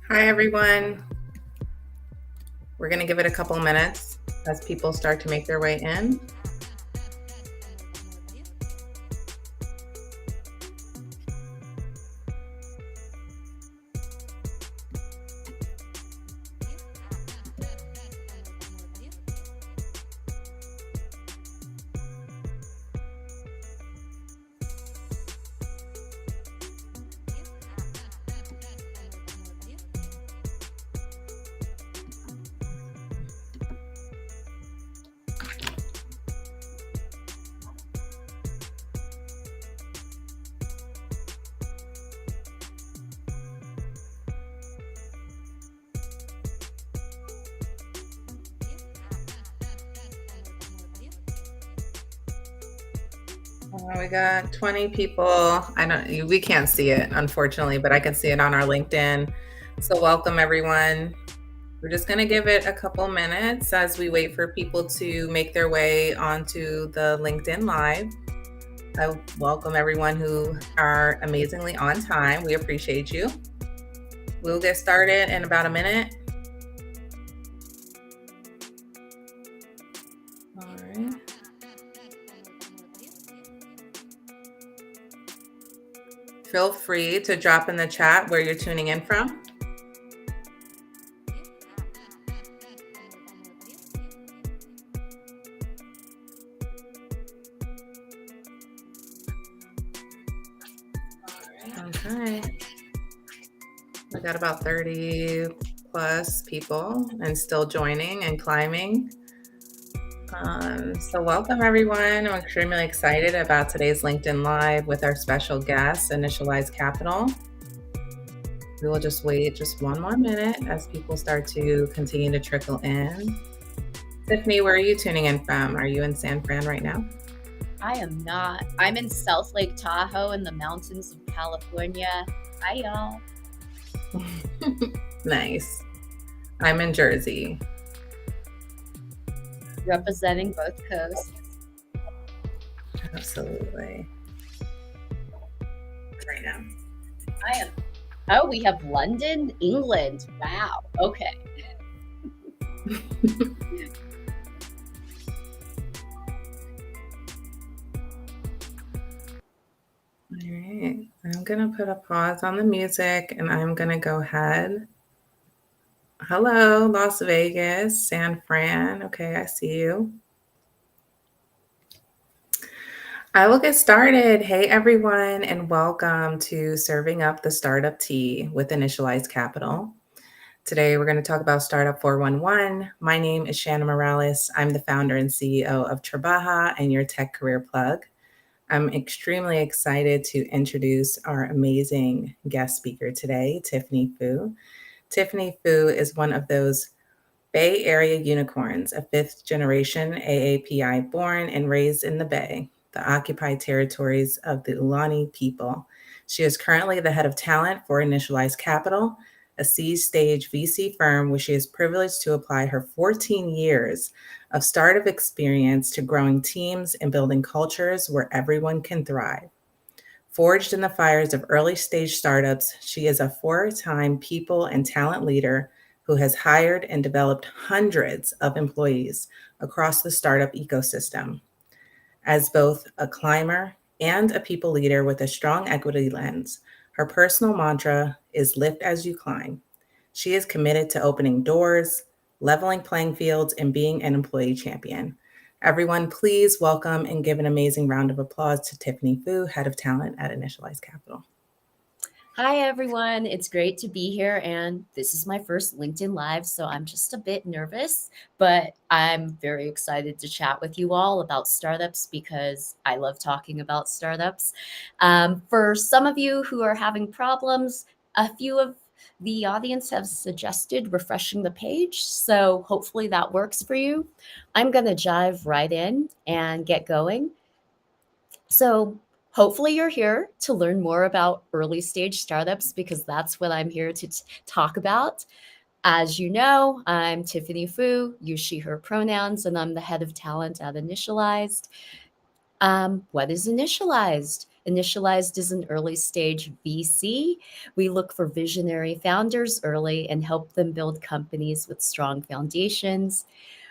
Hi, everyone. We're going to give it a couple minutes as people start to make their way in. We got 20 people. We can't see it, unfortunately, but I can see it on our LinkedIn. So welcome, everyone. We're just going to give it a couple minutes as we wait for people to make their way onto the LinkedIn Live. I welcome everyone who are amazingly on time. We appreciate you. We'll get started in about a minute. All right. Feel free to drop in the chat where you're tuning in from. Okay. We got about 30 plus people and still joining and climbing. So welcome, everyone. I'm extremely excited about today's LinkedIn Live with our special guest, Initialized Capital. We will just wait just one more minute as people start to continue to trickle in. Tiffany, where are you tuning in from? Are you in San Fran right now? I am not. I'm in South Lake Tahoe in the mountains of California. Hi, y'all. Nice. I'm in Jersey. Representing both coasts. Absolutely. Right now. I am. Oh, we have London, England. Wow. Okay. All right. I'm going to put a pause on the music and I'm going to go ahead. Hello, Las Vegas, San Fran. Okay, I see you. I will get started. Hey, everyone, and welcome to Serving Up the Startup Tea with Initialized Capital. Today, we're going to talk about Startup 411. My name is Shanna Morales. I'm the founder and CEO of Trabaja and your tech career plug. I'm extremely excited to introduce our amazing guest speaker today, Tiffany Fu. Tiffany Fu is one of those Bay Area unicorns, a fifth generation AAPI born and raised in the Bay, the occupied territories of the Ulani people. She is currently the head of talent for Initialized Capital, a seed stage VC firm where she is privileged to apply her 14 years of startup experience to growing teams and building cultures where everyone can thrive. Forged in the fires of early stage startups, she is a 4-time people and talent leader who has hired and developed hundreds of employees across the startup ecosystem. As both a climber and a people leader with a strong equity lens, her personal mantra is lift as you climb. She is committed to opening doors, leveling playing fields, and being an employee champion. Everyone, please welcome and give an amazing round of applause to Tiffany Fu, Head of Talent at Initialized Capital. Hi, everyone. It's great to be here. And this is my first LinkedIn Live, so I'm just a bit nervous, but I'm very excited to chat with you all about startups because I love talking about startups. For some of you who are having problems, a few of the audience have suggested refreshing the page, so hopefully that works for you. I'm going to dive right in and get going. So hopefully you're here to learn more about early stage startups because that's what I'm here to talk about. As you know, I'm Tiffany Fu, use she, her pronouns, and I'm the head of talent at Initialized. What is Initialized? Initialized is an early stage VC. We look for visionary founders early and help them build companies with strong foundations.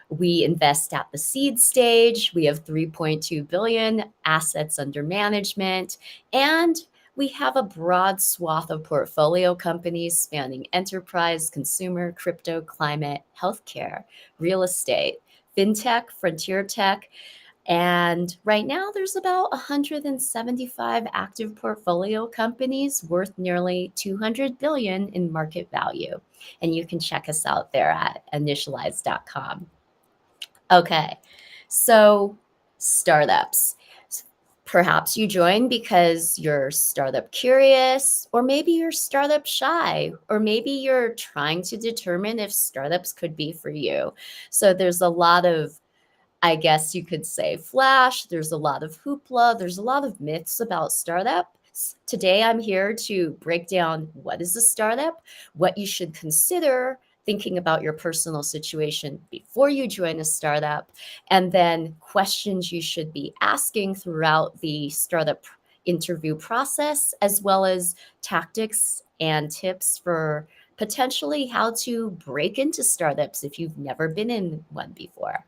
We invest at the seed stage. We have 3.2 billion assets under management, and we have a broad swath of portfolio companies spanning enterprise, consumer, crypto, climate, healthcare, real estate, fintech, frontier tech. And right now, there's about 175 active portfolio companies worth nearly 200 billion in market value. And you can check us out there at initialized.com. Okay, so startups. Perhaps you join because you're startup curious, or maybe you're startup shy, or maybe you're trying to determine if startups could be for you. So there's a lot of, I guess you could say, flash. There's a lot of hoopla. There's a lot of myths about startups. Today, I'm here to break down what is a startup, what you should consider thinking about your personal situation before you join a startup, and then questions you should be asking throughout the startup interview process, as well as tactics and tips for potentially how to break into startups if you've never been in one before.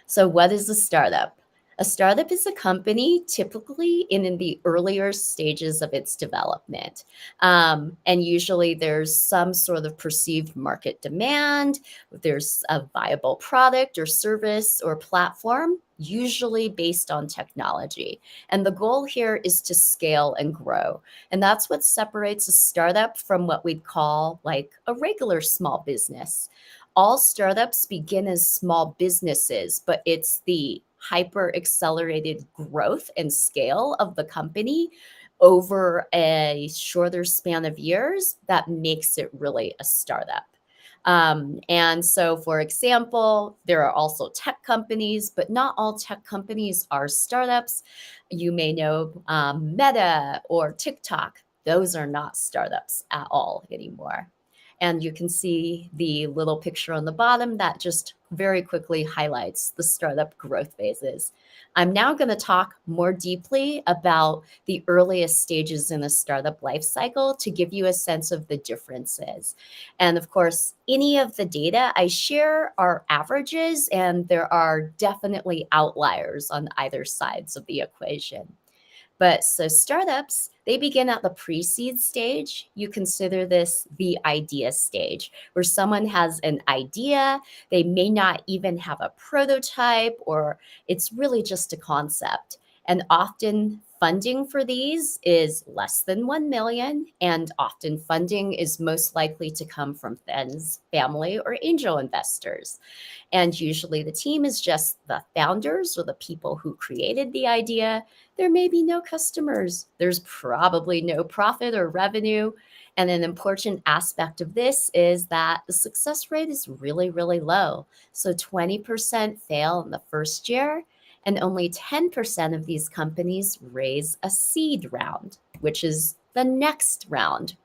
So, what is a startup? A startup is a company typically in the earlier stages of its development. And usually there's some sort of perceived market demand, there's a viable product or service or platform, usually based on technology. And the goal here is to scale and grow. And that's what separates a startup from what we'd call like a regular small business. All startups begin as small businesses, but it's the hyper accelerated growth and scale of the company over a shorter span of years that makes it really a startup. And so, for example, there are also tech companies, but not all tech companies are startups. You may know Meta or TikTok. Those are not startups at all anymore. And you can see the little picture on the bottom that just very quickly highlights the startup growth phases. I'm now going to talk more deeply about the earliest stages in a startup life cycle to give you a sense of the differences. And of course, any of the data I share are averages, and there are definitely outliers on either sides of the equation. But so startups, they begin at the pre-seed stage. You consider this the idea stage, where someone has an idea. They may not even have a prototype, or it's really just a concept. And often funding for these is less than 1 million, and often funding is most likely to come from friends, family, or angel investors. And usually the team is just the founders or the people who created the idea. There may be no customers. There's probably no profit or revenue. And an important aspect of this is that the success rate is really, really low. So 20% fail in the first year, and only 10% of these companies raise a seed round, which is the next round.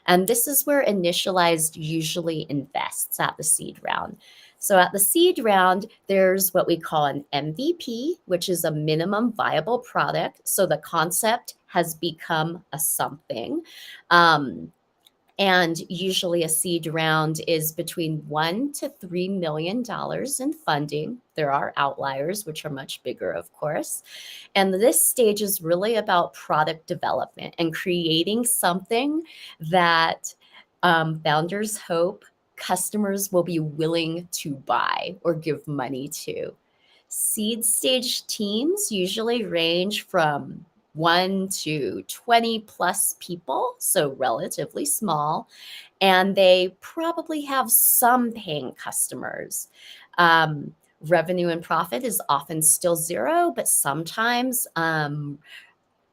And this is where Initialized usually invests at the seed round. So at the seed round, there's what we call an MVP, which is a minimum viable product. So the concept has become a something. And usually a seed round is between $1 to $3 million in funding. There are outliers, which are much bigger, of course. And this stage is really about product development and creating something that founders hope customers will be willing to buy or give money to. Seed stage teams usually range from 1 to 20 plus people, so relatively small, and they probably have some paying customers. Revenue and profit is often still zero, but sometimes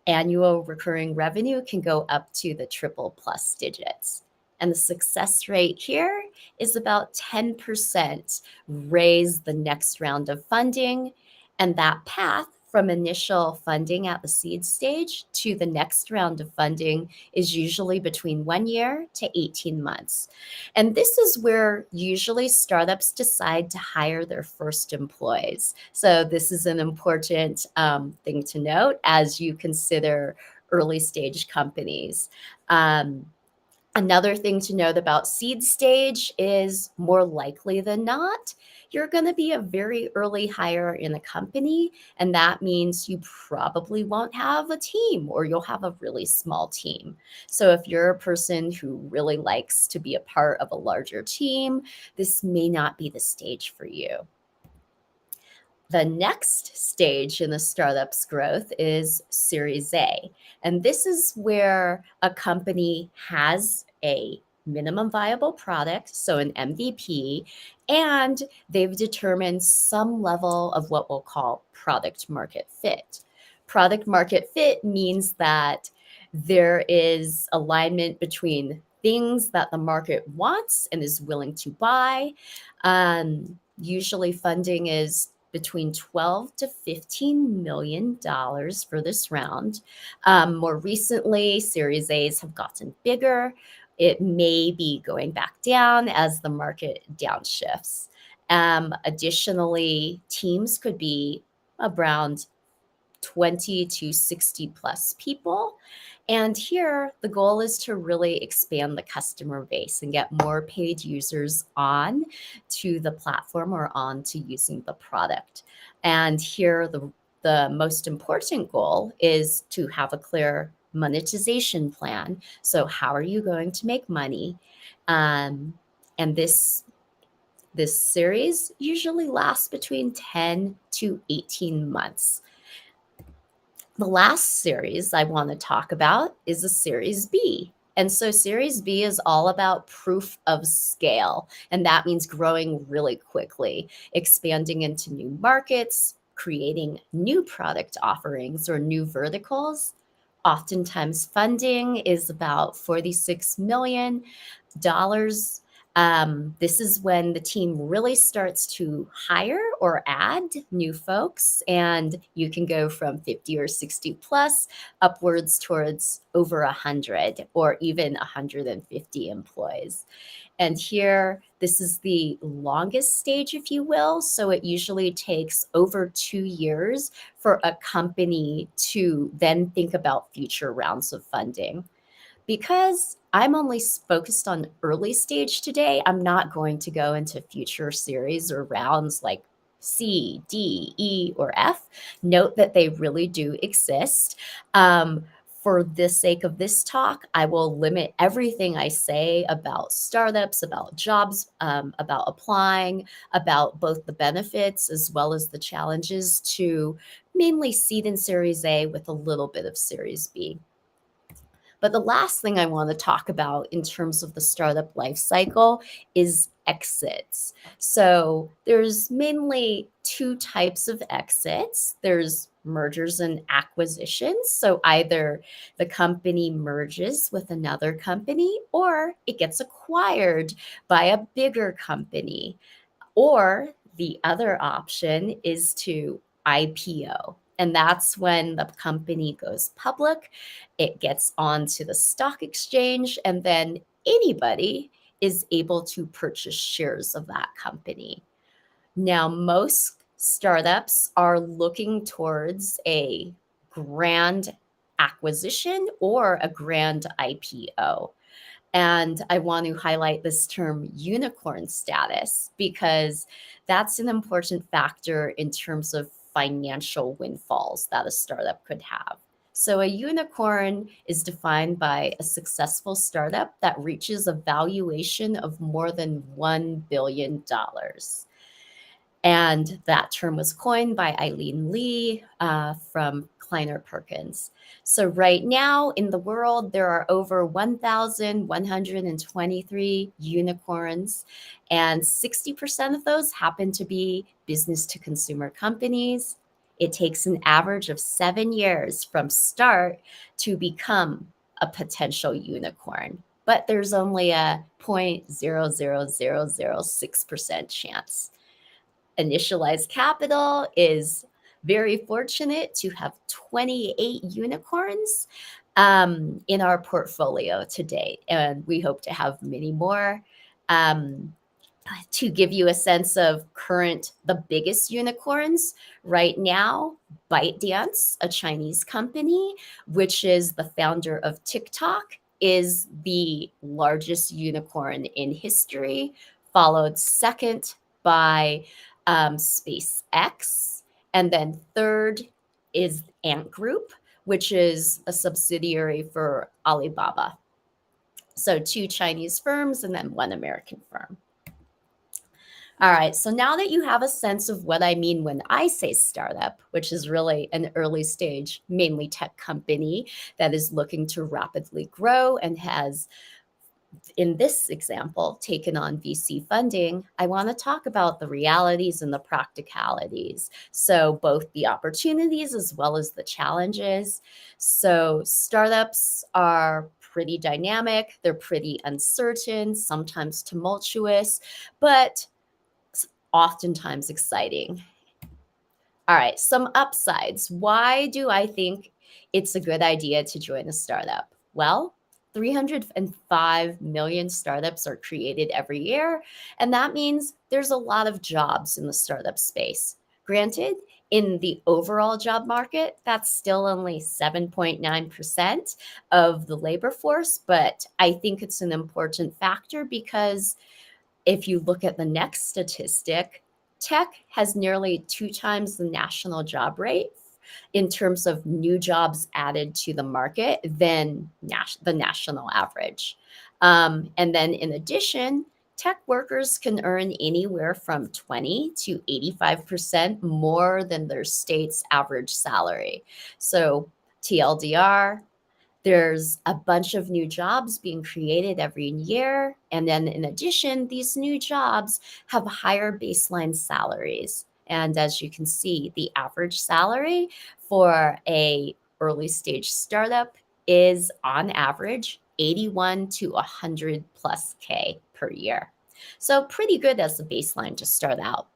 annual recurring revenue can go up to the triple plus digits. And the success rate here is about 10% raise the next round of funding. And that path from initial funding at the seed stage to the next round of funding is usually between 1 year to 18 months. And this is where usually startups decide to hire their first employees. So this is an important thing to note as you consider early stage companies. Another thing to note about seed stage is more likely than not, you're going to be a very early hire in a company. And that means you probably won't have a team or you'll have a really small team. So if you're a person who really likes to be a part of a larger team, this may not be the stage for you. The next stage in the startup's growth is Series A. And this is where a company has a minimum viable product, so an MVP, and they've determined some level of what we'll call product market fit. Product market fit means that there is alignment between things that the market wants and is willing to buy. Usually funding is between 12 to $15 million for this round. More recently, Series A's have gotten bigger. It may be going back down as the market downshifts. Additionally, teams could be around 20 to 60 plus people. And here, the goal is to really expand the customer base and get more paid users on to the platform or on to using the product. And here, the most important goal is to have a clear monetization plan. So, how are you going to make money? And this series usually lasts between 10 to 18 months. The last series I want to talk about is a Series B. And so Series B is all about proof of scale. And that means growing really quickly, expanding into new markets, creating new product offerings or new verticals. Oftentimes funding is about $46 million. This is when the team really starts to hire or add new folks, and you can go from 50 or 60 plus upwards towards over 100 or even 150 employees. And here, this is the longest stage, if you will. So it usually takes over 2 years for a company to then think about future rounds of funding. Because I'm only focused on early stage today, I'm not going to go into future series or rounds like C, D, E, or F. Note that they really do exist. For the sake of this talk, I will limit everything I say about startups, about jobs, about applying, about both the benefits as well as the challenges to mainly seed and Series A with a little bit of Series B. But the last thing I want to talk about in terms of the startup life cycle is exits. So there's mainly two types of exits. There's mergers and acquisitions. So either the company merges with another company or it gets acquired by a bigger company. Or the other option is to IPO. And that's when the company goes public, it gets onto the stock exchange, and then anybody is able to purchase shares of that company. Now, most startups are looking towards a grand acquisition or a grand IPO. And I want to highlight this term unicorn status because that's an important factor in terms of financial windfalls that a startup could have. So, a unicorn is defined by a successful startup that reaches a valuation of more than $1 billion. And that term was coined by Eileen Lee from Kleiner Perkins. So, right now in the world, there are over 1,123 unicorns, and 60% of those happen to be business to consumer companies. It takes an average of 7 years from start to become a potential unicorn, but there's only a 0.00006% chance. Initialized Capital is very fortunate to have 28 unicorns in our portfolio to date, and we hope to have many more. Um, to give you a sense of the biggest unicorns right now, ByteDance, a Chinese company, which is the founder of TikTok, is the largest unicorn in history, followed second by SpaceX, and then third is Ant Group, which is a subsidiary for Alibaba. So two Chinese firms and then one American firm. All right, so now that you have a sense of what I mean when I say startup, which is really an early stage, mainly tech company that is looking to rapidly grow and has, in this example, taken on VC funding, I want to talk about the realities and the practicalities. So, both the opportunities as well as the challenges. So, startups are pretty dynamic, they're pretty uncertain, sometimes tumultuous, but oftentimes exciting. All right, some upsides. Why do I think it's a good idea to join a startup? Well, 305 million startups are created every year, and that means there's a lot of jobs in the startup space. Granted, in the overall job market, that's still only 7.9% of the labor force, but I think it's an important factor because if you look at the next statistic, tech has nearly 2 times the national job rate in terms of new jobs added to the market than the national average. And then in addition, tech workers can earn anywhere from 20 to 85% more than their state's average salary. So TLDR, there's a bunch of new jobs being created every year. And then in addition, these new jobs have higher baseline salaries. And as you can see, the average salary for a early stage startup is on average 81 to 100 plus K per year. So pretty good as a baseline to start out.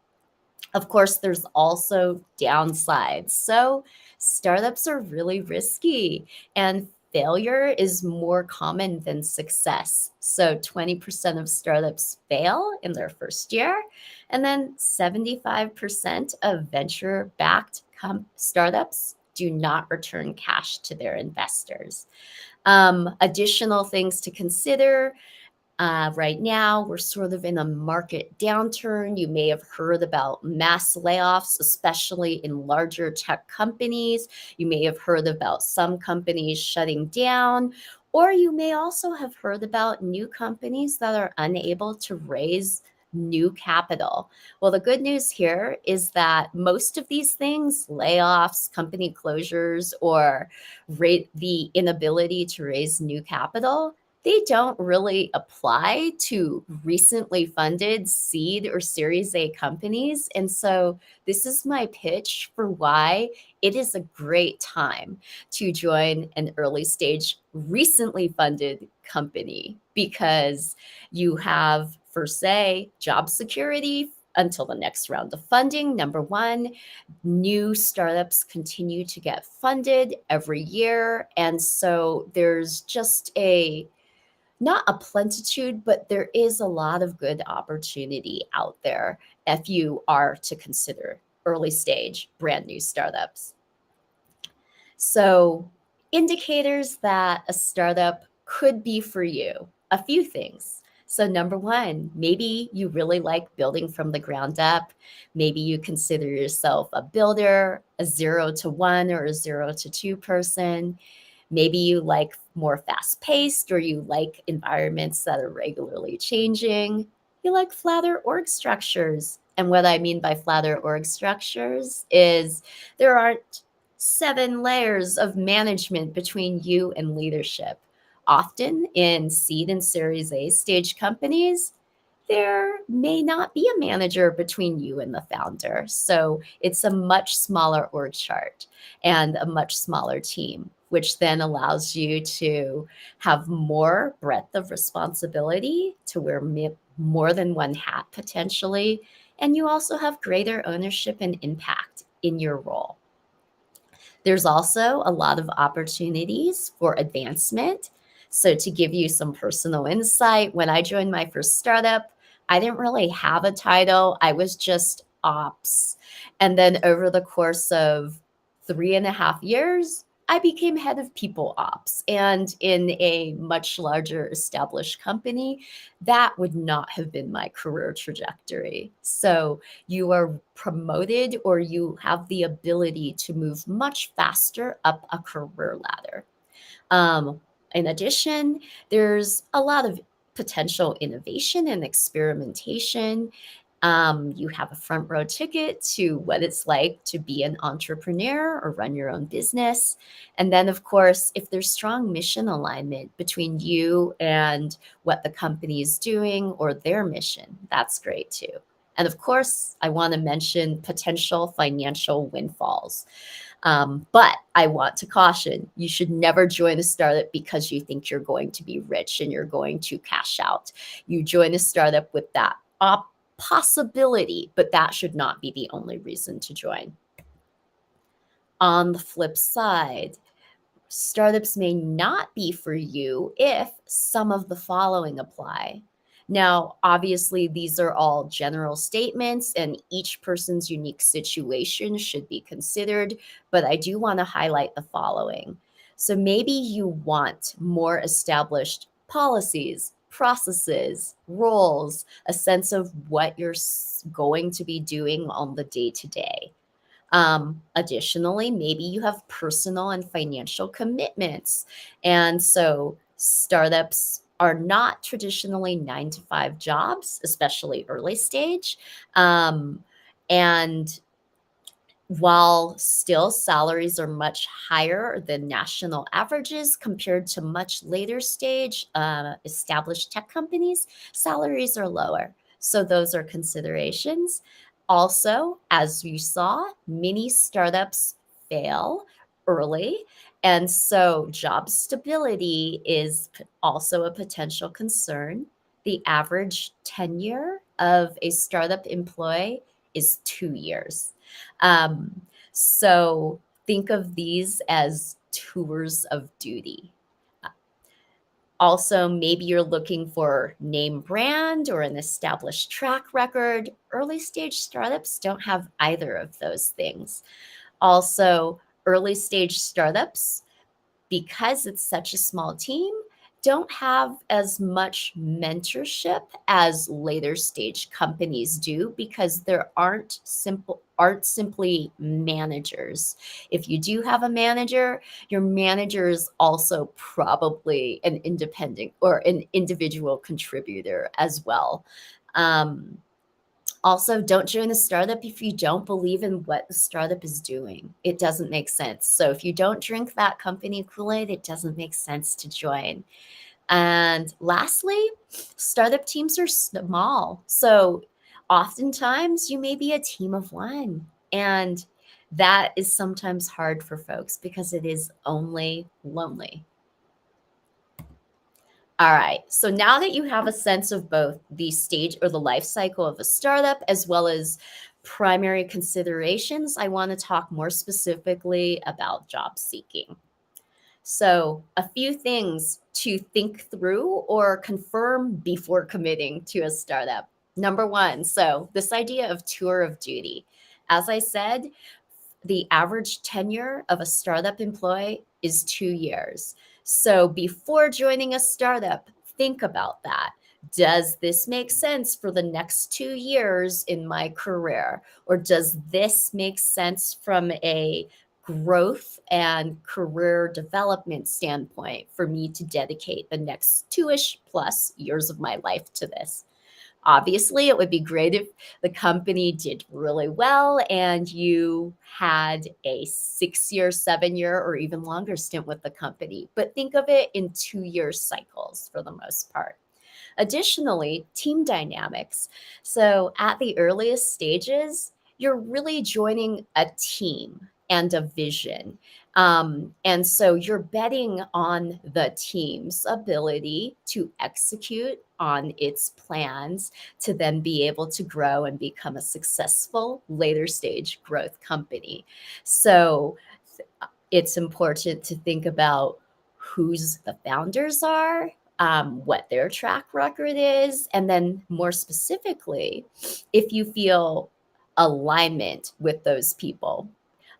Of course, there's also downsides. So, startups are really risky and failure is more common than success. So, 20% of startups fail in their first year, and then 75% of venture backed startups do not return cash to their investors. Additional things to consider right now, we're sort of in a market downturn. You may have heard about mass layoffs, especially in larger tech companies. You may have heard about some companies shutting down, or you may also have heard about new companies that are unable to raise new capital. Well, the good news here is that most of these things, layoffs, company closures, or the inability to raise new capital, they don't really apply to recently funded seed or Series A companies. And so, this is my pitch for why it is a great time to join an early stage, recently funded company because you have, for say, job security until the next round of funding. Number one, new startups continue to get funded every year. And so, there's just not a plentitude, but there is a lot of good opportunity out there if you are to consider early stage brand new startups. So, indicators that a startup could be for you, a few things. So, number one, maybe you really like building from the ground up. Maybe you consider yourself a builder, a 0 to 1 or a 0 to 2 person. Maybe you like more fast paced or you like environments that are regularly changing. You like flatter org structures. And what I mean by flatter org structures is there aren't 7 layers of management between you and leadership. Often in seed and Series A stage companies, there may not be a manager between you and the founder. So it's a much smaller org chart and a much smaller team, which then allows you to have more breadth of responsibility, to wear more than one hat potentially. And you also have greater ownership and impact in your role. There's also a lot of opportunities for advancement. So, to give you some personal insight, when I joined my first startup, I didn't really have a title. I was just ops. And then over the course of 3.5 years, I became head of people ops. And in a much larger established company, that would not have been my career trajectory. So, you are promoted or you have the ability to move much faster up a career ladder. Um, in addition, there's a lot of potential innovation and experimentation. You have a front row ticket to what it's like to be an entrepreneur or run your own business. And then, of course, if there's strong mission alignment between you and what the company is doing or their mission, that's great too. And of course, I want to mention potential financial windfalls. But I want to caution, you should never join a startup because you think you're going to be rich and you're going to cash out. You join a startup with that possibility, but that should not be the only reason to join. On the flip side, startups may not be for you if some of the following apply. Now, obviously, these are all general statements, and each person's unique situation should be considered, but I do want to highlight the following. So maybe you want more established policies, processes, roles, a sense of what you're going to be doing on the day to day. Additionally, maybe you have personal and financial commitments. And so startups are not traditionally 9 to 5 jobs, especially early stage. And while still salaries are much higher than national averages compared to much later stage established tech companies, salaries are lower. So those are considerations. Also, as you saw, many startups fail early. And so job stability is also a potential concern. The average tenure of a startup employee is 2 years. Um, so think of these as tours of duty. Also, maybe you're looking for name brand or an established track record. Early stage startups don't have either of those things. Also, early stage startups, because it's such a small team, don't have as much mentorship as later stage companies do because there aren't simply managers. If you do have a manager, your manager is also probably an independent or an individual contributor as well. Um, Also, don't join a startup if you don't believe in what the startup is doing. It doesn't make sense. So if you don't drink that company Kool-Aid, it doesn't make sense to join. And lastly, startup teams are small. So oftentimes you may be a team of one. And that is sometimes hard for folks because it is only lonely. All right. So now that you have a sense of both the stage or the life cycle of a startup as well as primary considerations, I want to talk more specifically about job seeking. So, a few things to think through or confirm before committing to a startup. Number one, so this idea of tour of duty. As I said, the average tenure of a startup employee is 2 years. So before joining a startup, think about that. Does this make sense for the next 2 years in my career? Or does this make sense from a growth and career development standpoint for me to dedicate the next 2-ish plus years of my life to this? Obviously, it would be great if the company did really well and you had a 6-year, 7-year, or even longer stint with the company. But think of it in 2-year cycles for the most part. Additionally, team dynamics. So at the earliest stages, you're really joining a team. and a vision. And so you're betting on the team's ability to execute on its plans to then be able to grow and become a successful later stage growth company. So it's important to think about who's the founders are, what their track record is, and then more specifically, if you feel alignment with those people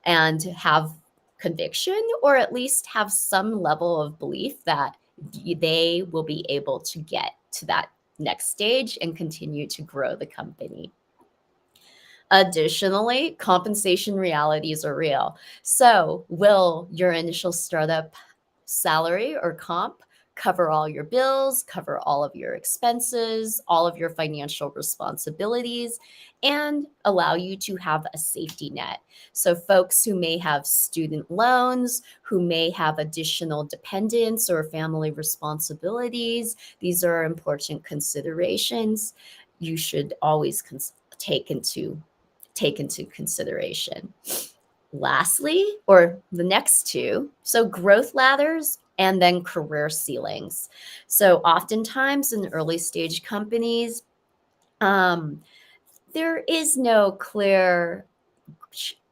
and have conviction or at least have some level of belief that they will be able to get to that next stage and continue to grow the company. Additionally, compensation realities are real. So, will your initial startup salary or comp cover all your bills, cover all of your expenses, all of your financial responsibilities, and allow you to have a safety net? So, folks who may have student loans, who may have additional dependents or family responsibilities, these are important considerations you should always take into consideration. Lastly, or the next two, so growth ladders and then career ceilings. So oftentimes in early stage companies, um, there is no clear,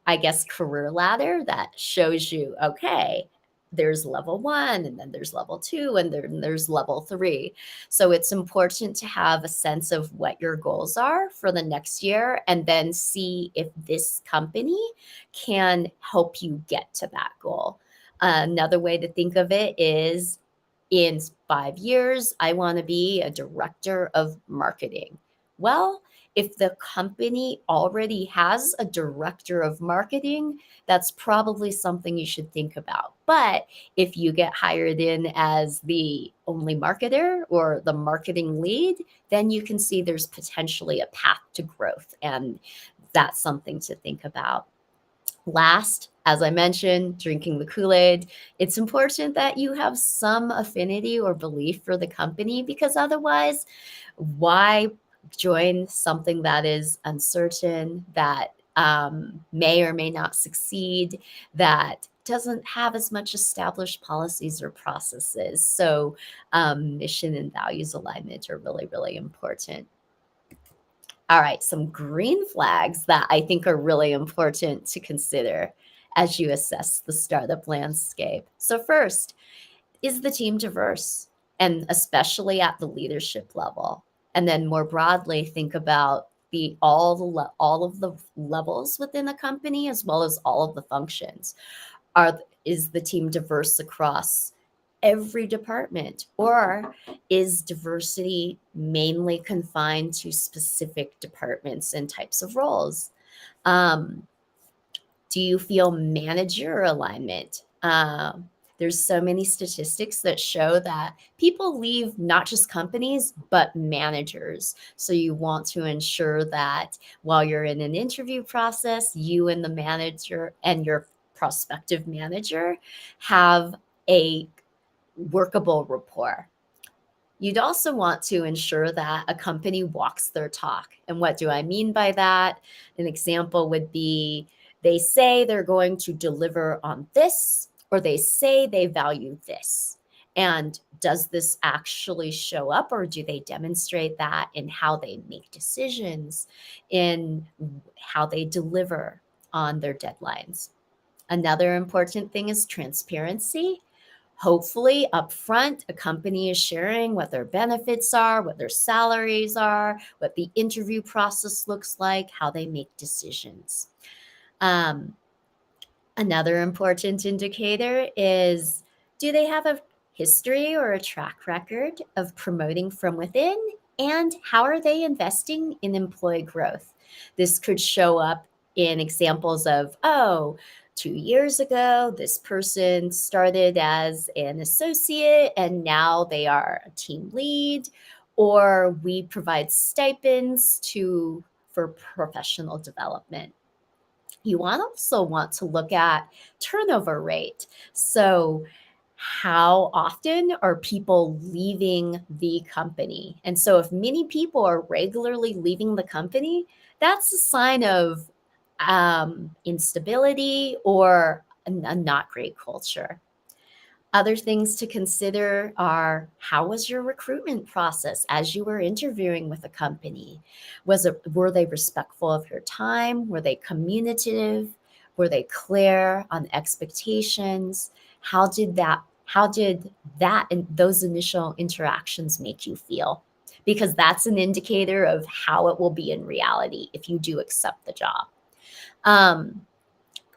I guess, career ladder that shows you, okay, there's level one, and then there's level two, and then there's level three. So it's important to have a sense of what your goals are for the next year and then see if this company can help you get to that goal. Another way to think of it is in 5 years, I want to be a director of marketing. Well, if the company already has a director of marketing, that's probably something you should think about. But if you get hired in as the only marketer or the marketing lead, then you can see there's potentially a path to growth. And that's something to think about. Last, as I mentioned, drinking the Kool-Aid, it's important that you have some affinity or belief for the company, because otherwise, why join something that is uncertain, that may or may not succeed, that doesn't have as much established policies or processes? So, mission and values alignment are really, really important. All right, some green flags that I think are really important to consider as you assess the startup landscape. So, first, is the team diverse? And especially at the leadership level. And then more broadly, think about all of the levels within a company as well as all of the functions. Is the team diverse across every department, or is diversity mainly confined to specific departments and types of roles? Um, do you feel manager alignment? There's so many statistics that show that people leave not just companies, but managers. So you want to ensure that while you're in an interview process, you and the manager and your prospective manager have a workable rapport. You'd also want to ensure that a company walks their talk. And what do I mean by that? An example would be they say they're going to deliver on this, or they say they value this. And does this actually show up, or do they demonstrate that in how they make decisions, in how they deliver on their deadlines? Another important thing is transparency. Hopefully, upfront, a company is sharing what their benefits are, what their salaries are, what the interview process looks like, how they make decisions. Um, Another important indicator is, do they have a history or a track record of promoting from within? And how are they investing in employee growth? This could show up in examples of, oh, 2 years ago, this person started as an associate and now they are a team lead, or we provide stipends for professional development. You also want to look at turnover rate. So, how often are people leaving the company? And so, if many people are regularly leaving the company, that's a sign of instability, or a not great culture. Other things to consider are, how was your recruitment process as you were interviewing with a company? Were they respectful of your time? Were they communicative? Were they clear on expectations? How did that and those initial interactions make you feel? Because that's an indicator of how it will be in reality if you do accept the job. Um,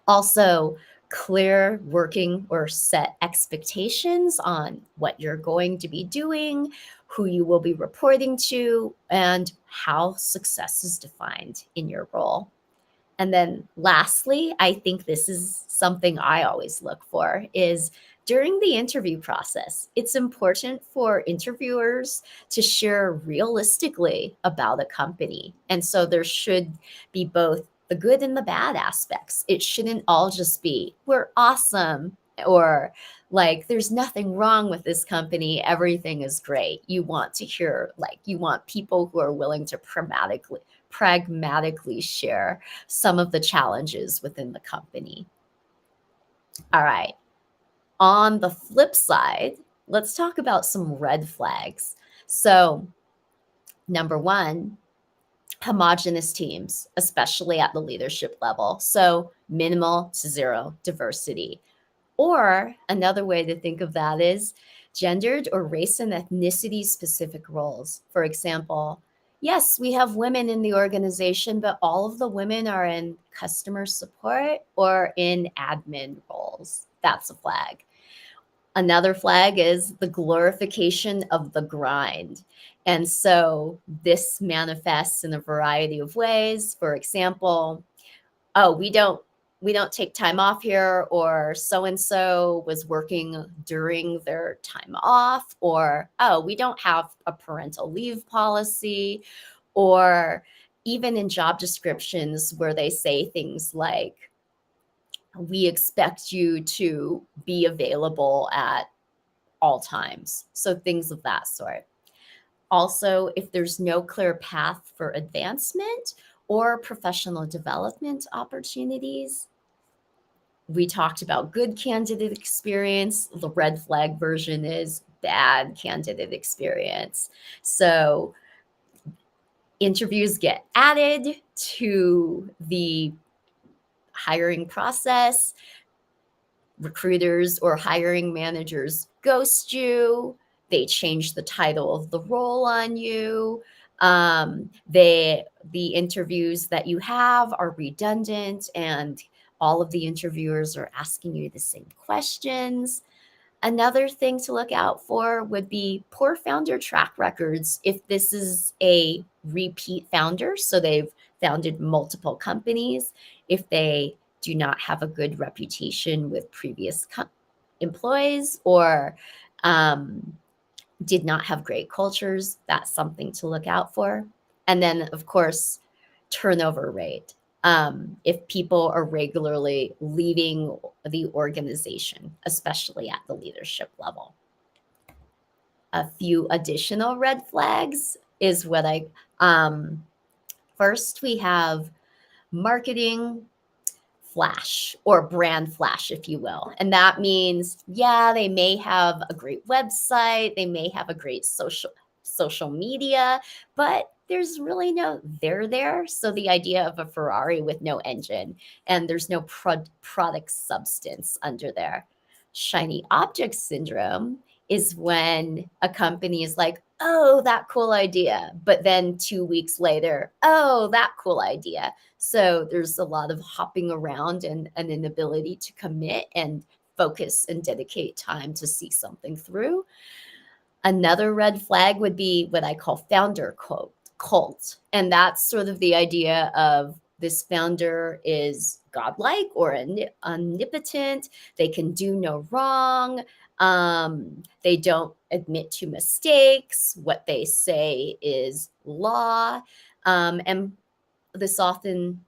Also, clear working or set expectations on what you're going to be doing, who you will be reporting to, and how success is defined in your role. And then lastly, I think this is something I always look for, is during the interview process, it's important for interviewers to share realistically about a company. And so there should be both the good and the bad aspects. It shouldn't all just be, we're awesome, or like, there's nothing wrong with this company, everything is great. You want to hear, like, you want people who are willing to pragmatically share some of the challenges within the company. All right. On the flip side, let's talk about some red flags. So, number one, homogenous teams, especially at the leadership level. So, minimal to zero diversity. Or another way to think of that is gendered or race and ethnicity specific roles. For example, yes, we have women in the organization, but all of the women are in customer support or in admin roles. That's a flag. Another flag is the glorification of the grind. And so this manifests in a variety of ways. For example, oh, we don't take time off here, or so and so was working during their time off, or oh, we don't have a parental leave policy, or even in job descriptions where they say things like, we expect you to be available at all times. So things of that sort. Also, if there's no clear path for advancement or professional development opportunities. We talked about good candidate experience. The red flag version is bad candidate experience. So interviews get added to the hiring process. Recruiters or hiring managers ghost you. They change the title of the role on you. The interviews that you have are redundant, and all of the interviewers are asking you the same questions. Another thing to look out for would be poor founder track records. If this is a repeat founder, so they've founded multiple companies, if they do not have a good reputation with previous employees, or did not have great cultures, that's something to look out for. And then, of course, turnover rate. If people are regularly leaving the organization, especially at the leadership level. A few additional red flags is what first we have marketing flash, or brand flash, if you will. And that means, yeah, they may have a great website, they may have a great social media, but there's really no there. So the idea of a Ferrari with no engine, and there's no product substance under there. Shiny object syndrome is when a company is like, oh, that cool idea, but then 2 weeks later, oh, that cool idea. So there's a lot of hopping around and an inability to commit and focus and dedicate time to see something through. Another red flag would be what I call founder cult. And that's sort of the idea of this founder is godlike or omnipotent. They can do no wrong. They don't admit to mistakes. What they say is law. And this often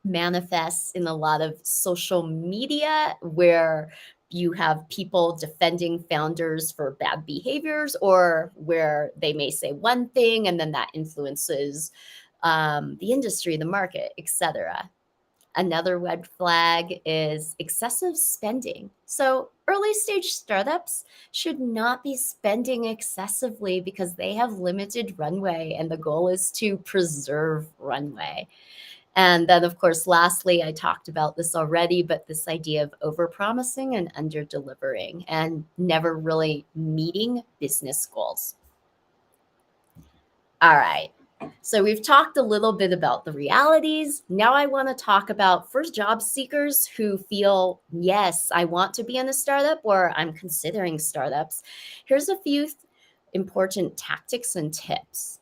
manifests in a lot of social media where you have people defending founders for bad behaviors, or where they may say one thing and then that influences the industry, the market, etc. Another red flag is excessive spending. So, early stage startups should not be spending excessively because they have limited runway, and the goal is to preserve runway. And then, of course, lastly, I talked about this already, but this idea of overpromising and under-delivering and never really meeting business goals. All right. So we've talked a little bit about the realities. Now I want to talk about first job seekers who feel, yes, I want to be in a startup or I'm considering startups. Here's a few important tactics and tips.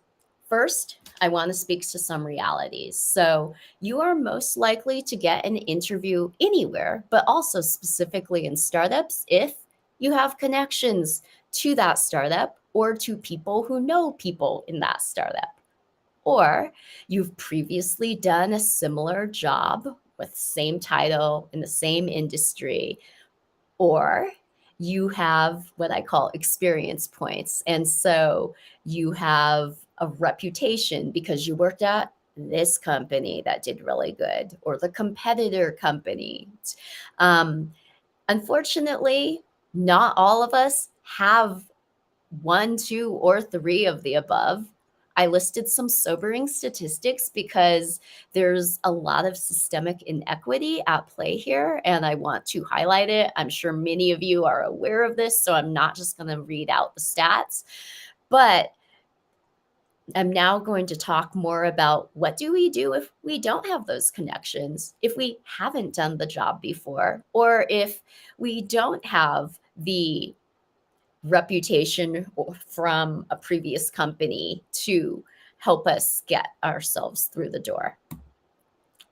First, I want to speak to some realities. So you are most likely to get an interview anywhere, but also specifically in startups if you have connections to that startup or to people who know people in that startup. Or you've previously done a similar job with same title in the same industry, or you have what I call experience points. And so you have a reputation because you worked at this company that did really good, or the competitor company. Um, Unfortunately, not all of us have one, two, or three of the above. I listed some sobering statistics because there's a lot of systemic inequity at play here, and I want to highlight it. I'm sure many of you are aware of this, so I'm not just going to read out the stats, but I'm now going to talk more about what do we do if we don't have those connections, if we haven't done the job before, or if we don't have the reputation from a previous company to help us get ourselves through the door.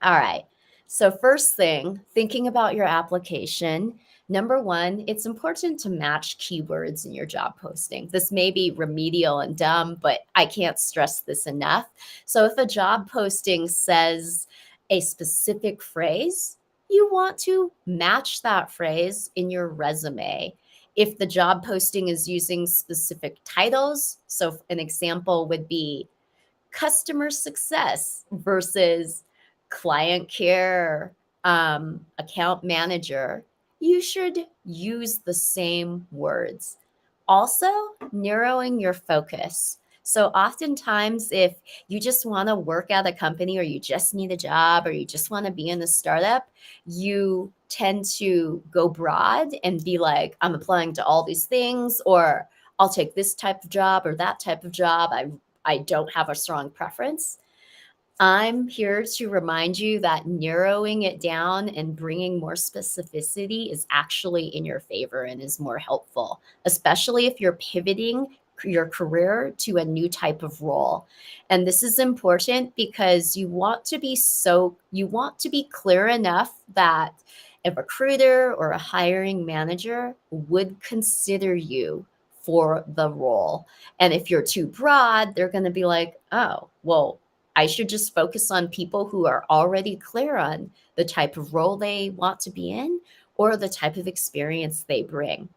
All right. So, first thing, thinking about your application. Number one, it's important to match keywords in your job posting. This may be remedial and dumb, but I can't stress this enough. So, if a job posting says a specific phrase, you want to match that phrase in your resume. If the job posting is using specific titles, so an example would be customer success versus client care, account manager, you should use the same words. Also, narrowing your focus. So, oftentimes, if you just want to work at a company or you just need a job or you just want to be in a startup, you tend to go broad and be like, I'm applying to all these things, or I'll take this type of job or that type of job. I don't have a strong preference. I'm here to remind you that narrowing it down and bringing more specificity is actually in your favor and is more helpful, especially if you're pivoting your career to a new type of role. And this is important because you want to be clear enough that a recruiter or a hiring manager would consider you for the role. And if you're too broad, they're going to be like, oh, well, I should just focus on people who are already clear on the type of role they want to be in or the type of experience they bring.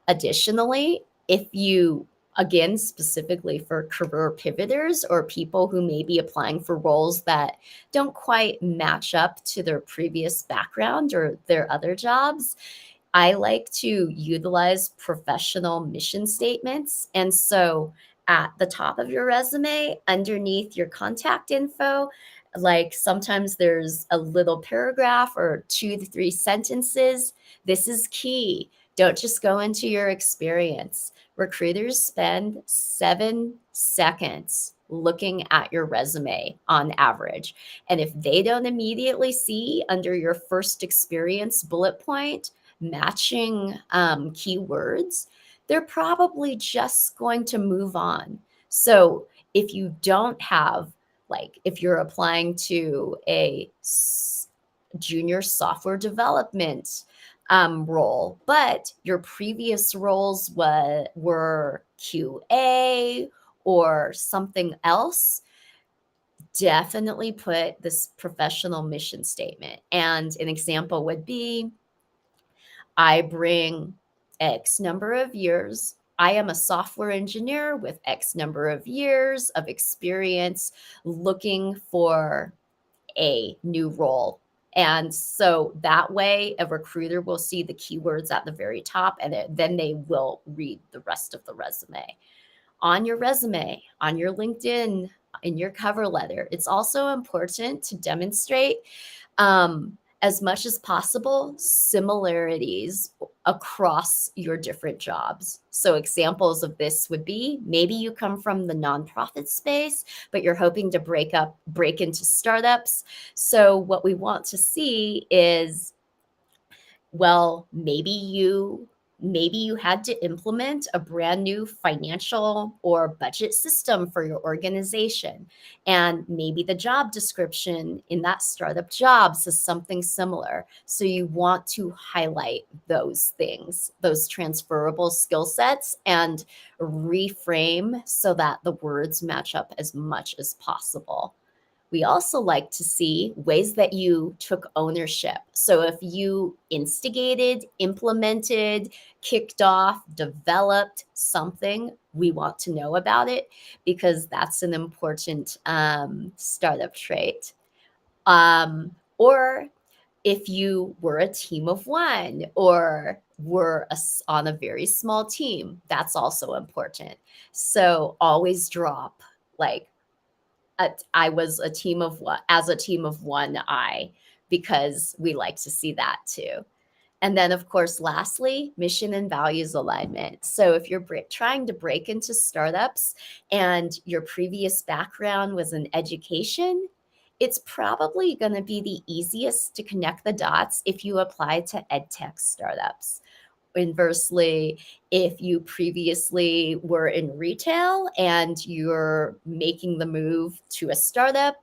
Additionally, if you, again, specifically for career pivoters or people who may be applying for roles that don't quite match up to their previous background or their other jobs, I like to utilize professional mission statements. And so at the top of your resume, underneath your contact info, like sometimes there's a little paragraph or 2 to 3 sentences. This is key. Don't just go into your experience. Recruiters spend 7 seconds looking at your resume on average. And if they don't immediately see under your first experience bullet point, matching keywords, they're probably just going to move on. So if you don't have, like, if you're applying to a junior software development role, but your previous roles were QA or something else, definitely put this professional mission statement. And an example would be, I bring X number of years. I am a software engineer with X number of years of experience looking for a new role. And so that way, a recruiter will see the keywords at the very top, and then they will read the rest of the resume. On your resume, on your LinkedIn, in your cover letter, it's also important to demonstrate as much as possible similarities across your different jobs. So examples of this would be, maybe you come from the nonprofit space, but you're hoping to break into startups. So what we want to see is, well, maybe you had to implement a brand new financial or budget system for your organization, and maybe the job description in that startup job says something similar. So you want to highlight those things, those transferable skill sets, and reframe so that the words match up as much as possible. We also like to see ways that you took ownership. So if you instigated, implemented, kicked off, developed something, we want to know about it, because that's an important startup trait. Or if you were a team of one, or were on a very small team, that's also important. So always drop, like, I was a team of one, as a team of one, because we like to see that too. And then, of course, lastly, mission and values alignment. So if you're trying to break into startups and your previous background was in education, it's probably going to be the easiest to connect the dots if you apply to edtech startups. Inversely, if you previously were in retail and you're making the move to a startup,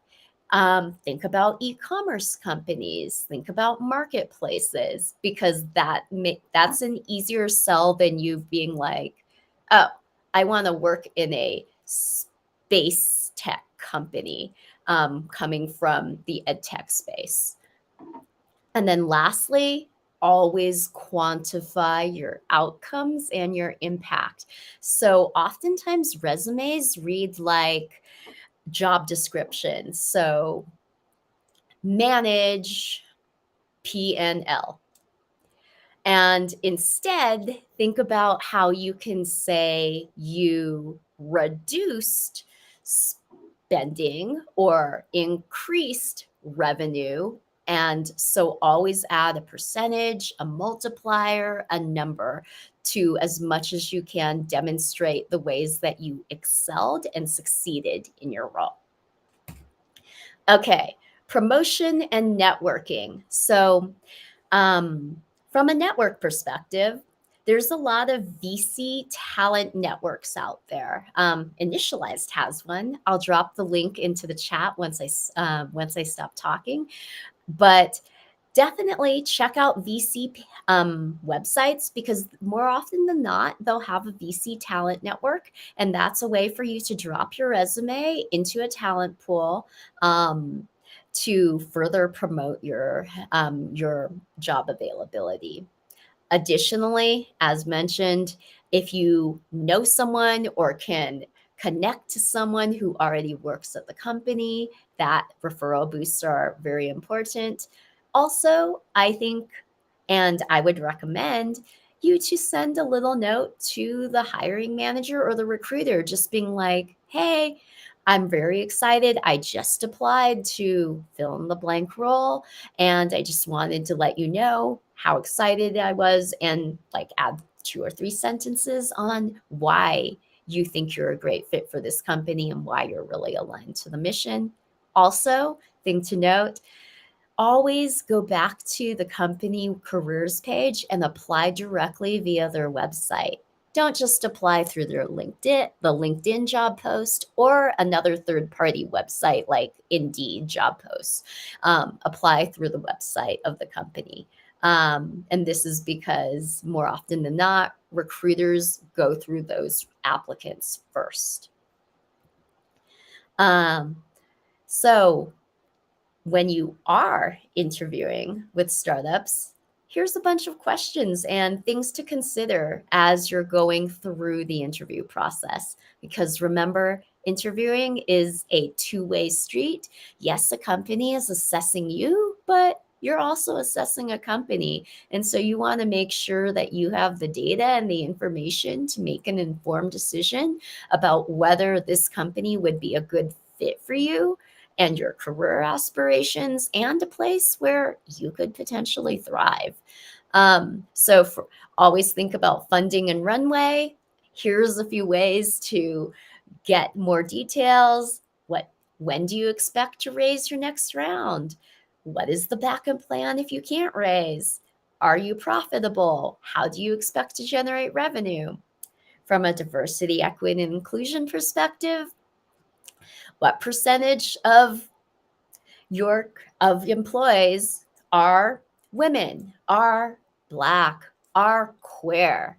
think about e-commerce companies, think about marketplaces, because that's an easier sell than you being like, oh, I want to work in a space tech company, coming from the ed tech space. And then lastly, always quantify your outcomes and your impact. So oftentimes resumes read like job descriptions. So manage P&L. And instead, think about how you can say you reduced spending or increased revenue. And so always add a percentage, a multiplier, a number to, as much as you can, demonstrate the ways that you excelled and succeeded in your role. Okay, promotion and networking. So, from a network perspective, there's a lot of VC talent networks out there. Initialized has one. I'll drop the link into the chat once I stop talking. But definitely check out VC websites, because more often than not, they'll have a VC talent network, and that's a way for you to drop your resume into a talent pool, to further promote your job availability. Additionally, as mentioned, if you know someone or can connect to someone who already works at the company, that referral boosts are very important. Also, I think, and I would recommend you to send a little note to the hiring manager or the recruiter, just being like, hey, I'm very excited. I just applied to fill in the blank role, and I just wanted to let you know how excited I was, and like add 2 or 3 sentences on why you think you're a great fit for this company and why you're really aligned to the mission. Also, thing to note, always go back to the company careers page and apply directly via their website. Don't just apply through the LinkedIn job post or another third-party website like Indeed job posts. Apply through the website of the company. And this is because more often than not, recruiters go through those applicants first. So when you are interviewing with startups, here's a bunch of questions and things to consider as you're going through the interview process. Because remember, Interviewing is a two-way street. Yes, a company is assessing you, but you're also assessing a company. And so you want to make sure that you have the data and the information to make an informed decision about whether this company would be a good fit for you and your career aspirations and a place where you could potentially thrive. Always think about funding and runway. Here's a few ways to get more details. When do you expect to raise your next round? What is the backup plan if you can't raise? Are you profitable? How do you expect to generate revenue? From a diversity, equity, and inclusion perspective, what percentage of your employees are women, are Black, are queer?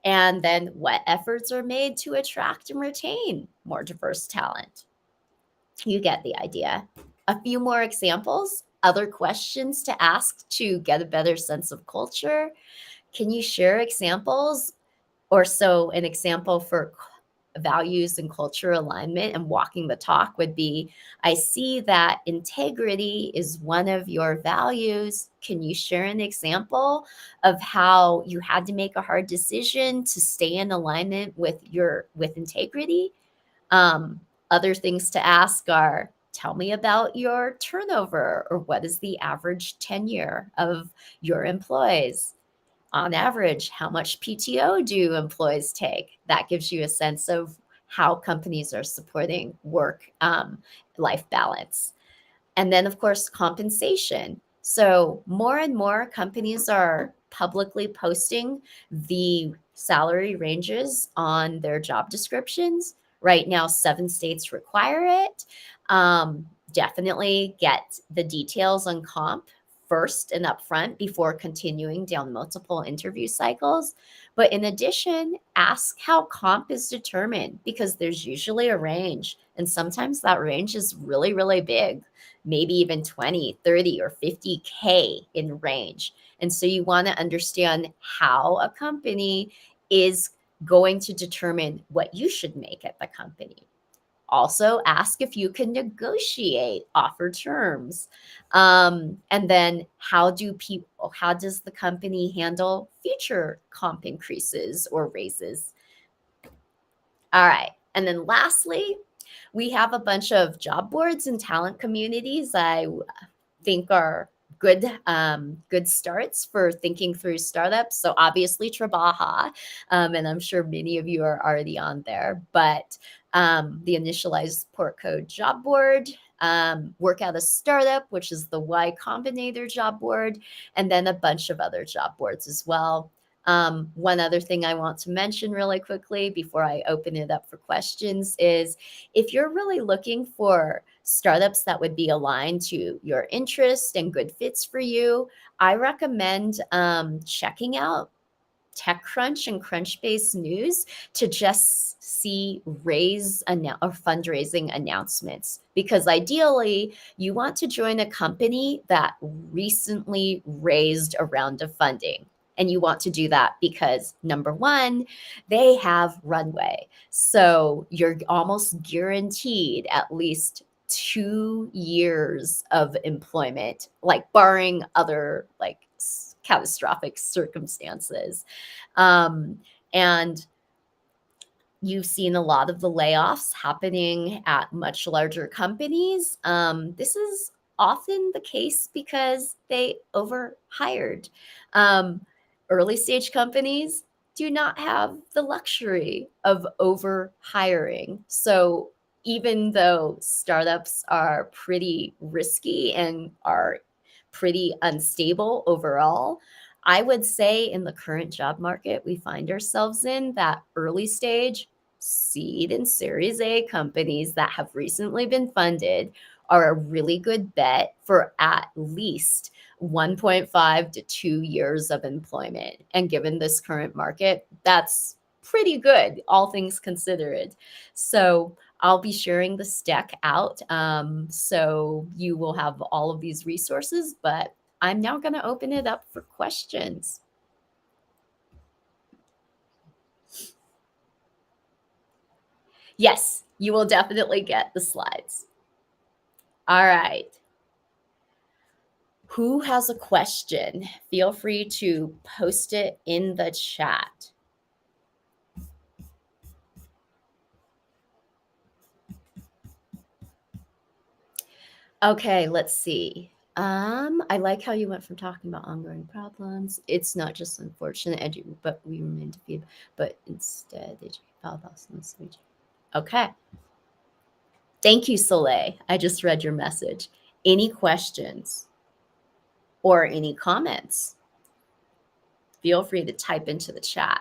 And then what efforts are made to attract and retain more diverse talent? You get the idea. A few more examples, other questions to ask to get a better sense of culture. Can you share examples? Or so an example for values and culture alignment and walking the talk would be, I see that integrity is one of your values. Can you share an example of how you had to make a hard decision to stay in alignment with integrity? Other things to ask are, tell me about your turnover, or what is the average tenure of your employees? On average, how much PTO do employees take? That gives you a sense of how companies are supporting work life balance. And then, of course, compensation. So more and more companies are publicly posting the salary ranges on their job descriptions. Right now, 7 states require it. Definitely get the details on comp first and upfront before continuing down multiple interview cycles. But in addition, ask how comp is determined, because there's usually a range. And sometimes that range is really, really big, maybe even 20, 30, or 50K in range. And so you want to understand how a company is going to determine what you should make at the company. Also, ask if you can negotiate offer terms. And then how does the company handle future comp increases or raises? All right. And then lastly, we have a bunch of job boards and talent communities I think are good starts for thinking through startups. So obviously Trabaja, and I'm sure many of you are already on there, but the Initialized Port Code job board, Work Out a Startup, which is the Y Combinator job board, and then a bunch of other job boards as well. One other thing I want to mention really quickly before I open it up for questions is, if you're really looking for startups that would be aligned to your interest and good fits for you, I recommend checking out TechCrunch and Crunchbase News to just see or fundraising announcements. Because ideally, you want to join a company that recently raised a round of funding. And you want to do that because, number one, they have runway. So you're almost guaranteed at least 2 years of employment, like barring other catastrophic circumstances. And you've seen a lot of the layoffs happening at much larger companies. This is often the case because they overhired. Early stage companies do not have the luxury of overhiring. So even though startups are pretty risky and are pretty unstable overall, I would say in the current job market we find ourselves in, that early stage seed and Series A companies that have recently been funded are a really good bet for at least 1.5 to 2 years of employment. And given this current market, that's pretty good, all things considered. So I'll be sharing this deck out, so you will have all of these resources, but I'm now going to open it up for questions. Yes, You will definitely get the slides. All right. Who has a question? Feel free to post it in the chat. Okay, let's see. I like how you went from talking about ongoing problems. It's not just unfortunate, but we remain defeated. But instead, they follow us in this region. Okay. Thank you, Soleil. I just read your message. Any questions or any comments? Feel free to type into the chat.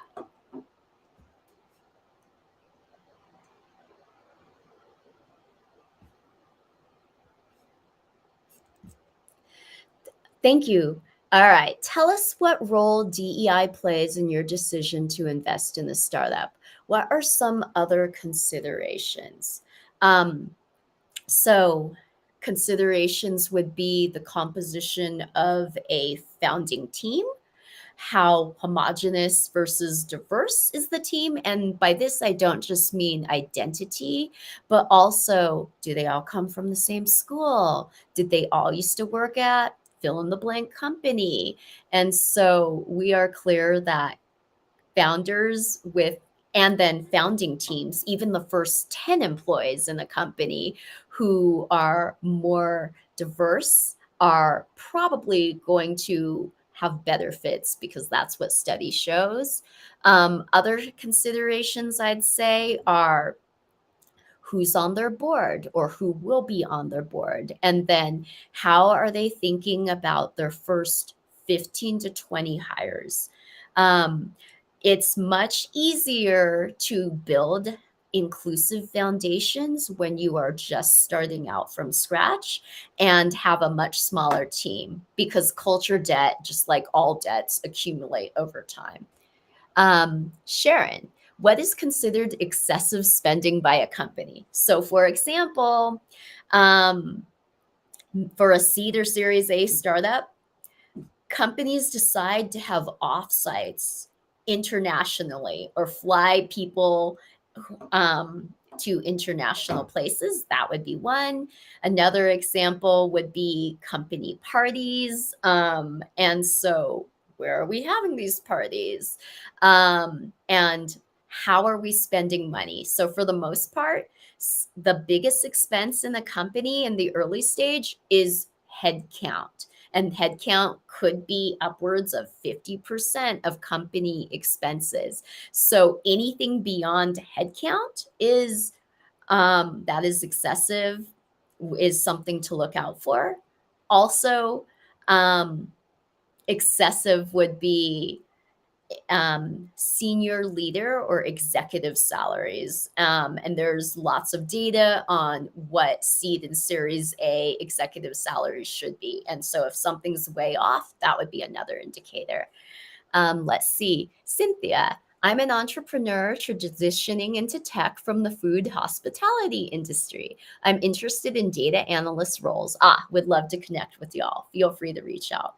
Thank you. All right. Tell us what role DEI plays in your decision to invest in the startup. What are some other considerations? So, considerations would be the composition of a founding team, how homogenous versus diverse is the team. And by this, I don't just mean identity, but also do they all come from the same school? Did they all used to work at fill in the blank company? And so we are clear that founders with and then founding teams, even the first 10 employees in the company who are more diverse, are probably going to have better fits because that's what study shows. Other considerations I'd say are who's on their board or who will be on their board, and then how are they thinking about their first 15 to 20 hires. It's much easier to build inclusive foundations when you are just starting out from scratch and have a much smaller team, because culture debt, just like all debts, accumulate over time. Sharon, what is considered excessive spending by a company? So, for example, um, for a seed or Series A startup, companies decide to have offsites internationally or fly people to international places. That would be one. Another example would be company parties. And so, where are we having these parties? And how are we spending money? So, for the most part, the biggest expense in the company in the early stage is headcount. And headcount could be upwards of 50% of company expenses. So anything beyond headcount is that is excessive, is something to look out for. Also, excessive would be senior leader or executive salaries. And there's lots of data on what seed and Series A executive salaries should be. And so if something's way off, that would be another indicator. Let's see. Cynthia, I'm an entrepreneur transitioning into tech from the food hospitality industry. I'm interested in data analyst roles. Would love to connect with y'all. Feel free to reach out.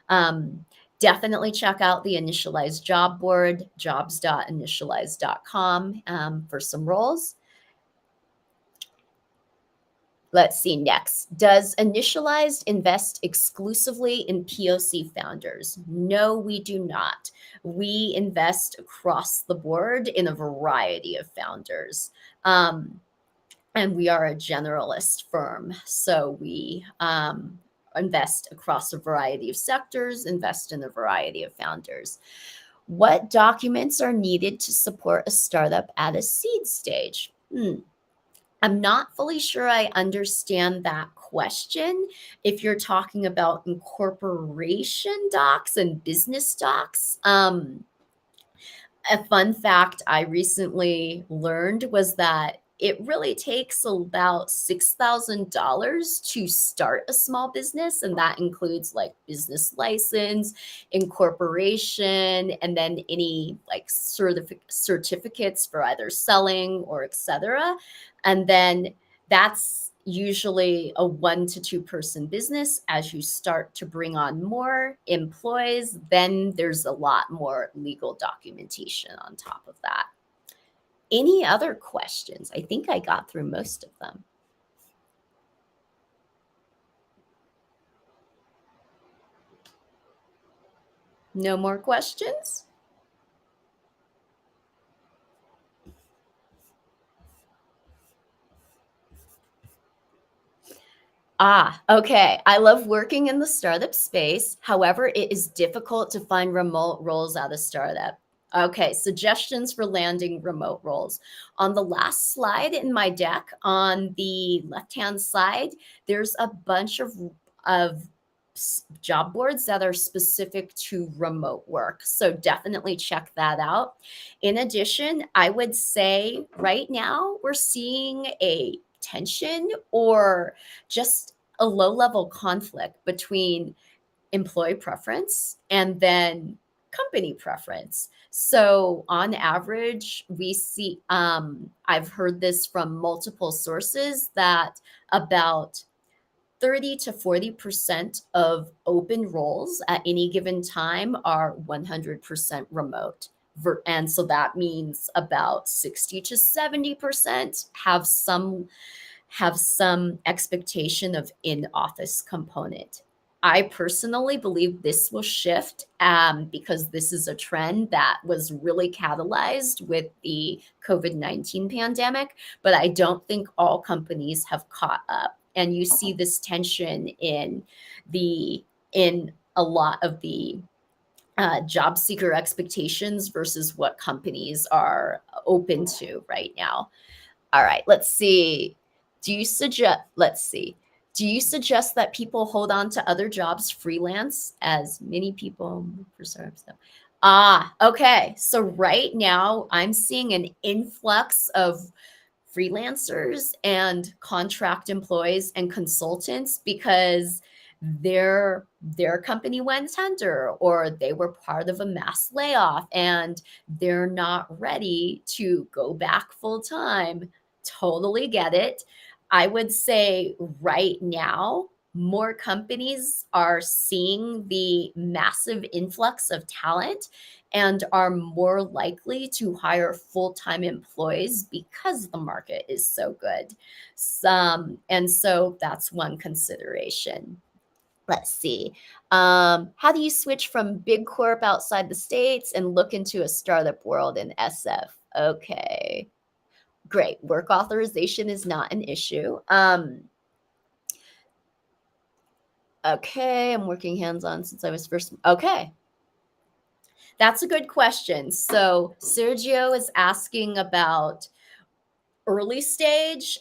Um, Definitely check out the Initialized job board, jobs.initialized.com, for some roles. Let's see next. Does Initialized invest exclusively in POC founders? No, we do not. We invest across the board in a variety of founders. And we are a generalist firm. So we invest across a variety of sectors, invest in a variety of founders. What documents are needed to support a startup at a seed stage? I'm not fully sure I understand that question. If you're talking about incorporation docs and business docs, a fun fact I recently learned was that it really takes about $6,000 to start a small business. And that includes like business license, incorporation, and then any like certificates for either selling or etc. And then that's usually a 1 to 2 person business. As you start to bring on more employees, then there's a lot more legal documentation on top of that. Any other questions? I think I got through most of them. No more questions? Okay. I love working in the startup space. However, it is difficult to find remote roles at a startup. Okay, suggestions for landing remote roles. On the last slide in my deck, on the left-hand side, there's a bunch of job boards that are specific to remote work. So definitely check that out. In addition, I would say right now we're seeing a tension or just a low level conflict between employee preference and then company preference. So on average, we see, I've heard this from multiple sources that about 30 to 40% of open roles at any given time are 100% remote. And so that means about 60 to 70% have some expectation of in-office component. I personally believe this will shift because this is a trend that was really catalyzed with the COVID-19 pandemic, but I don't think all companies have caught up. And you see this tension in a lot of the job seeker expectations versus what companies are open to right now. All right, let's see. Let's see. Do you suggest that people hold on to other jobs freelance as many people for startups? Okay. So right now I'm seeing an influx of freelancers and contract employees and consultants because their company went under or they were part of a mass layoff and they're not ready to go back full time. Totally get it. I would say right now more companies are seeing the massive influx of talent and are more likely to hire full-time employees because the market is so good. And so that's one consideration. Let's see. How do you switch from big corp outside the States and look into a startup world in SF? Okay, great. Work authorization is not an issue. Okay, I'm working hands-on since I was first. Okay, that's a good question. So Sergio is asking about early stage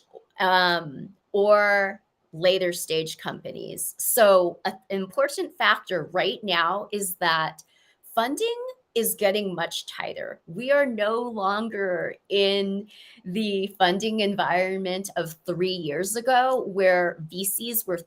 or later stage companies. So an important factor right now is that funding is getting much tighter. We are no longer in the funding environment of 3 years ago where VCs were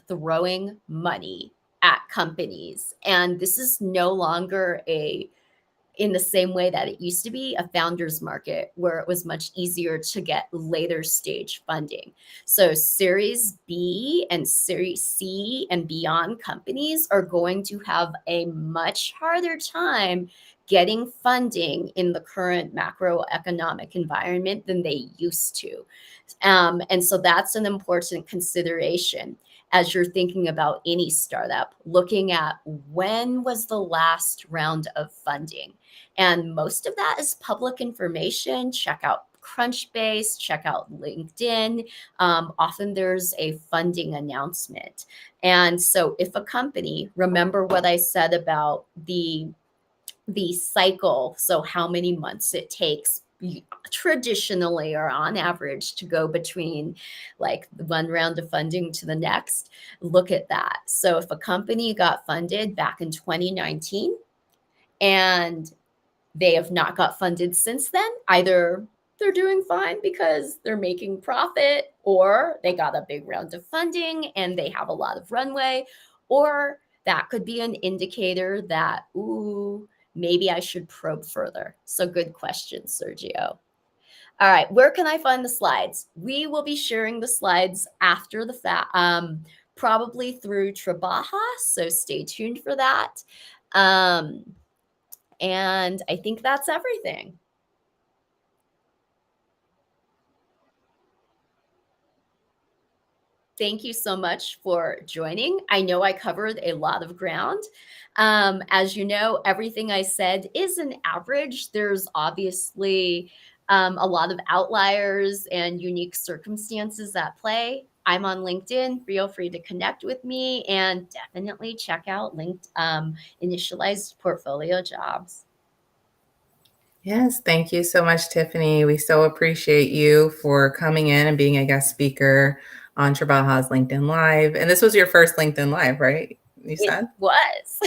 throwing money at companies. And this is no longer in the same way that it used to be a founder's market where it was much easier to get later stage funding. So Series B and Series C and beyond companies are going to have a much harder time getting funding in the current macroeconomic environment than they used to. And so that's an important consideration as you're thinking about any startup, looking at when was the last round of funding. And most of that is public information. Check out Crunchbase, check out LinkedIn. Often there's a funding announcement. And so if a company, remember what I said about the cycle, so how many months it takes traditionally or on average to go between like one round of funding to the next, look at that. So if a company got funded back in 2019 and they have not got funded since then, either they're doing fine because they're making profit, or they got a big round of funding and they have a lot of runway, or that could be an indicator that, ooh, maybe I should probe further. So good question, Sergio. All right, where can I find the slides? We will be sharing the slides after the fact, probably through Trabaja, so stay tuned for that. And I think that's everything. Thank you so much for joining. I know I covered a lot of ground. As you know, everything I said is an average. There's obviously a lot of outliers and unique circumstances at play. I'm on LinkedIn. Feel free to connect with me and definitely check out linked initialized portfolio jobs. Yes, thank you so much, Tiffany. We so appreciate you for coming in and being a guest speaker on Trabaja's LinkedIn Live. And this was your first LinkedIn Live, right? You It said? was.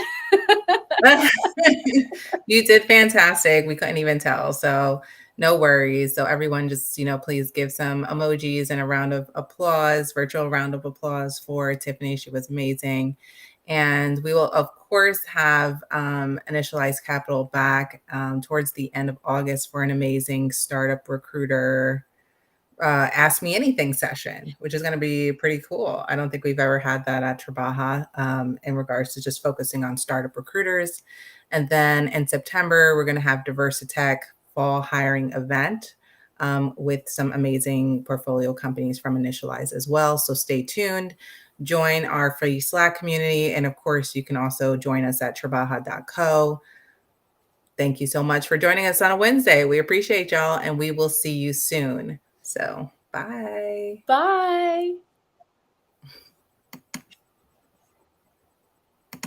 You did fantastic. We couldn't even tell. So no worries. So everyone just, please give some emojis and a round of applause, virtual round of applause for Tiffany. She was amazing. And we will, of course, have Initialized Capital back towards the end of August for an amazing startup recruiter Ask Me Anything session, which is going to be pretty cool. I don't think we've ever had that at Trabaja in regards to just focusing on startup recruiters. And then in September, we're going to have Diversitech fall hiring event with some amazing portfolio companies from Initialize as well. So stay tuned. Join our free Slack community. And of course, you can also join us at trabaja.co. Thank you so much for joining us on a Wednesday. We appreciate y'all, and we will see you soon. So, bye. Bye.